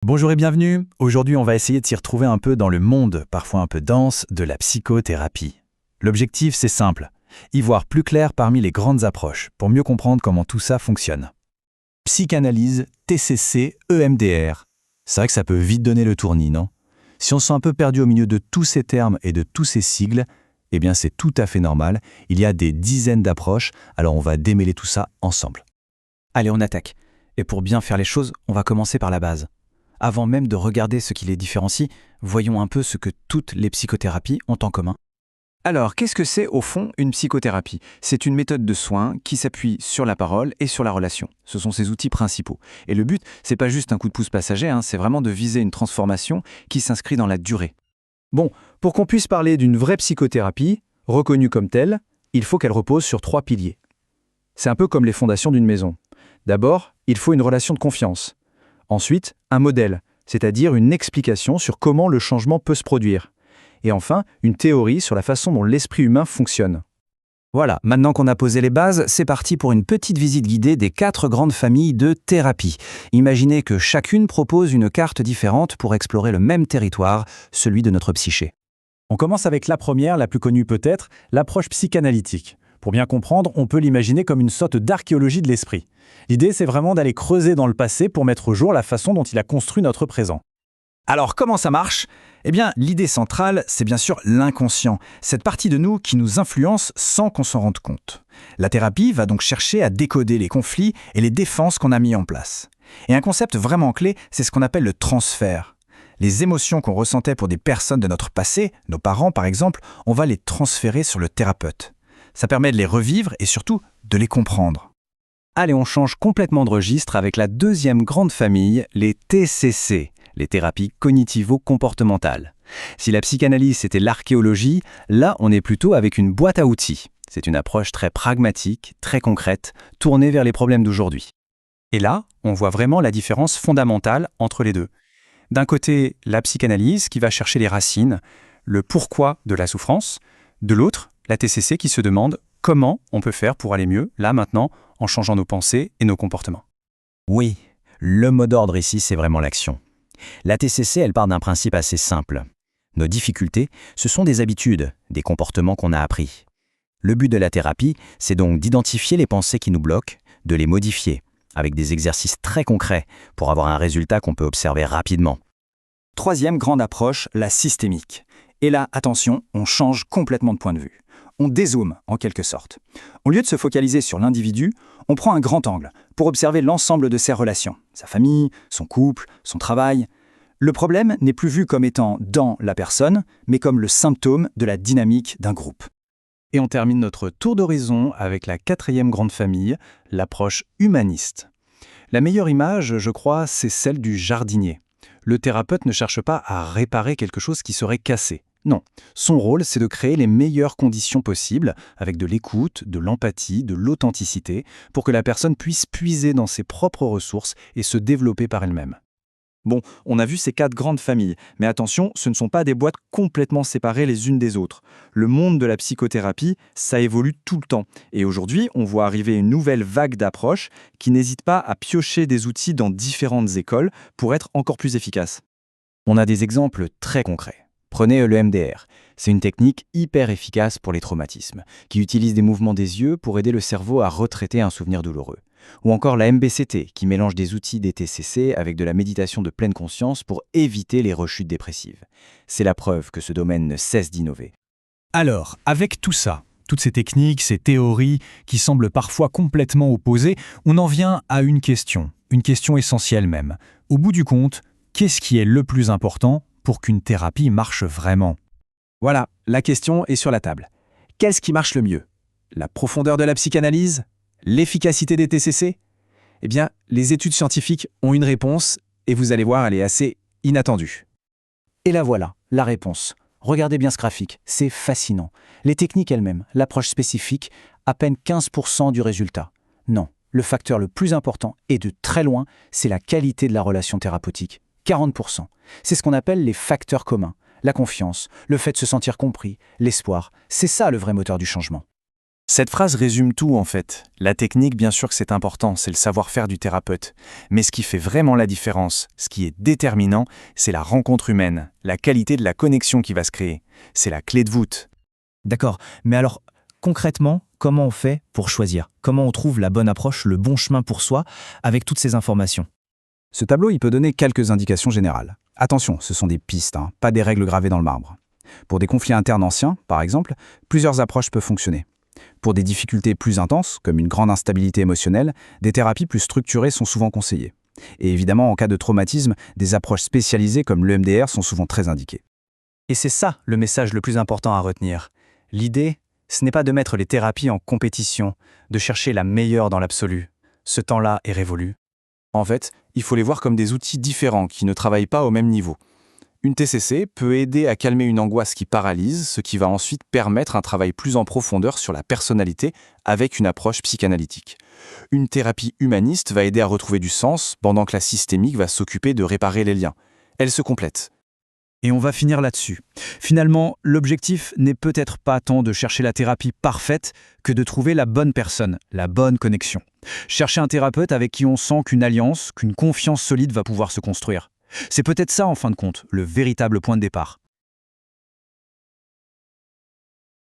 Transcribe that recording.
Bonjour et bienvenue. Aujourd'hui, on va essayer de s'y retrouver un peu dans le monde, parfois un peu dense, de la psychothérapie. L'objectif, c'est simple, y voir plus clair parmi les grandes approches, pour mieux comprendre comment tout ça fonctionne. Psychanalyse, TCC, EMDR. C'est vrai que ça peut vite donner le tournis, non? Si on se sent un peu perdu au milieu de tous ces termes et de tous ces sigles, eh bien c'est tout à fait normal. Il y a des dizaines d'approches, alors on va démêler tout ça ensemble. Allez, on attaque. Et pour bien faire les choses, on va commencer par la base. Avant même de regarder ce qui les différencie, voyons un peu ce que toutes les psychothérapies ont en commun. Alors, qu'est-ce que c'est au fond une psychothérapie? C'est une méthode de soins qui s'appuie sur la parole et sur la relation. Ce sont ses outils principaux. Et le but, c'est pas juste un coup de pouce passager, c'est vraiment de viser une transformation qui s'inscrit dans la durée. Bon, pour qu'on puisse parler d'une vraie psychothérapie, reconnue comme telle, il faut qu'elle repose sur 3 piliers. C'est un peu comme les fondations d'une maison. D'abord, il faut une relation de confiance. Ensuite, un modèle, c'est-à-dire une explication sur comment le changement peut se produire. Et enfin, une théorie sur la façon dont l'esprit humain fonctionne. Voilà, maintenant qu'on a posé les bases, c'est parti pour une petite visite guidée des 4 grandes familles de thérapie. Imaginez que chacune propose une carte différente pour explorer le même territoire, celui de notre psyché. On commence avec la première, la plus connue peut-être, l'approche psychanalytique. Pour bien comprendre, on peut l'imaginer comme une sorte d'archéologie de l'esprit. L'idée, c'est vraiment d'aller creuser dans le passé pour mettre au jour la façon dont il a construit notre présent. Alors, comment ça marche? Eh bien, l'idée centrale, c'est bien sûr l'inconscient, cette partie de nous qui nous influence sans qu'on s'en rende compte. La thérapie va donc chercher à décoder les conflits et les défenses qu'on a mis en place. Et un concept vraiment clé, c'est ce qu'on appelle le transfert. Les émotions qu'on ressentait pour des personnes de notre passé, nos parents par exemple, on va les transférer sur le thérapeute. Ça permet de les revivre et surtout de les comprendre. Allez, on change complètement de registre avec la deuxième grande famille, les TCC, les thérapies cognitivo-comportementales. Si la psychanalyse c'était l'archéologie, là on est plutôt avec une boîte à outils. C'est une approche très pragmatique, très concrète, tournée vers les problèmes d'aujourd'hui. Et là, on voit vraiment la différence fondamentale entre les deux. D'un côté, la psychanalyse qui va chercher les racines, le pourquoi de la souffrance. De l'autre, la TCC qui se demande comment on peut faire pour aller mieux, là maintenant, en changeant nos pensées et nos comportements. Oui, le mot d'ordre ici, c'est vraiment l'action. La TCC, elle part d'un principe assez simple. Nos difficultés, ce sont des habitudes, des comportements qu'on a appris. Le but de la thérapie, c'est donc d'identifier les pensées qui nous bloquent, de les modifier, avec des exercices très concrets pour avoir un résultat qu'on peut observer rapidement. Troisième grande approche, la systémique. Et là, attention, on change complètement de point de vue. On dézoome, en quelque sorte. Au lieu de se focaliser sur l'individu, on prend un grand angle pour observer l'ensemble de ses relations, sa famille, son couple, son travail. Le problème n'est plus vu comme étant dans la personne, mais comme le symptôme de la dynamique d'un groupe. Et on termine notre tour d'horizon avec la 4e grande famille, l'approche humaniste. La meilleure image, je crois, c'est celle du jardinier. Le thérapeute ne cherche pas à réparer quelque chose qui serait cassé. Non, son rôle, c'est de créer les meilleures conditions possibles, avec de l'écoute, de l'empathie, de l'authenticité, pour que la personne puisse puiser dans ses propres ressources et se développer par elle-même. Bon, on a vu ces 4 grandes familles, mais attention, ce ne sont pas des boîtes complètement séparées les unes des autres. Le monde de la psychothérapie, ça évolue tout le temps. Et aujourd'hui, on voit arriver une nouvelle vague d'approches qui n'hésite pas à piocher des outils dans différentes écoles pour être encore plus efficaces. On a des exemples très concrets. Prenez le MDR. C'est une technique hyper efficace pour les traumatismes, qui utilise des mouvements des yeux pour aider le cerveau à retraiter un souvenir douloureux. Ou encore la MBCT, qui mélange des outils des TCC avec de la méditation de pleine conscience pour éviter les rechutes dépressives. C'est la preuve que ce domaine ne cesse d'innover. Alors, avec tout ça, toutes ces techniques, ces théories qui semblent parfois complètement opposées, on en vient à une question essentielle même. Au bout du compte, qu'est-ce qui est le plus important pour qu'une thérapie marche vraiment? Voilà, la question est sur la table. Qu'est-ce qui marche le mieux? La profondeur de la psychanalyse? L'efficacité des TCC? Eh bien, les études scientifiques ont une réponse, et vous allez voir, elle est assez inattendue. Et là voilà, la réponse. Regardez bien ce graphique, c'est fascinant. Les techniques elles-mêmes, l'approche spécifique, à peine 15% du résultat. Non, le facteur le plus important, et de très loin, c'est la qualité de la relation thérapeutique. 40%. C'est ce qu'on appelle les facteurs communs. La confiance, le fait de se sentir compris, l'espoir, c'est ça le vrai moteur du changement. Cette phrase résume tout en fait. La technique, bien sûr que c'est important, c'est le savoir-faire du thérapeute. Mais ce qui fait vraiment la différence, ce qui est déterminant, c'est la rencontre humaine, la qualité de la connexion qui va se créer. C'est la clé de voûte. D'accord, mais alors concrètement, comment on fait pour choisir? Comment on trouve la bonne approche, le bon chemin pour soi, avec toutes ces informations? Ce tableau, il peut donner quelques indications générales. Attention, ce sont des pistes, pas des règles gravées dans le marbre. Pour des conflits internes anciens, par exemple, plusieurs approches peuvent fonctionner. Pour des difficultés plus intenses, comme une grande instabilité émotionnelle, des thérapies plus structurées sont souvent conseillées. Et évidemment, en cas de traumatisme, des approches spécialisées comme l'EMDR sont souvent très indiquées. Et c'est ça le message le plus important à retenir. L'idée, ce n'est pas de mettre les thérapies en compétition, de chercher la meilleure dans l'absolu. Ce temps-là est révolu. En fait, il faut les voir comme des outils différents qui ne travaillent pas au même niveau. Une TCC peut aider à calmer une angoisse qui paralyse, ce qui va ensuite permettre un travail plus en profondeur sur la personnalité avec une approche psychanalytique. Une thérapie humaniste va aider à retrouver du sens, pendant que la systémique va s'occuper de réparer les liens. Elles se complètent. Et on va finir là-dessus. Finalement, l'objectif n'est peut-être pas tant de chercher la thérapie parfaite que de trouver la bonne personne, la bonne connexion. Chercher un thérapeute avec qui on sent qu'une alliance, qu'une confiance solide va pouvoir se construire. C'est peut-être ça, en fin de compte, le véritable point de départ.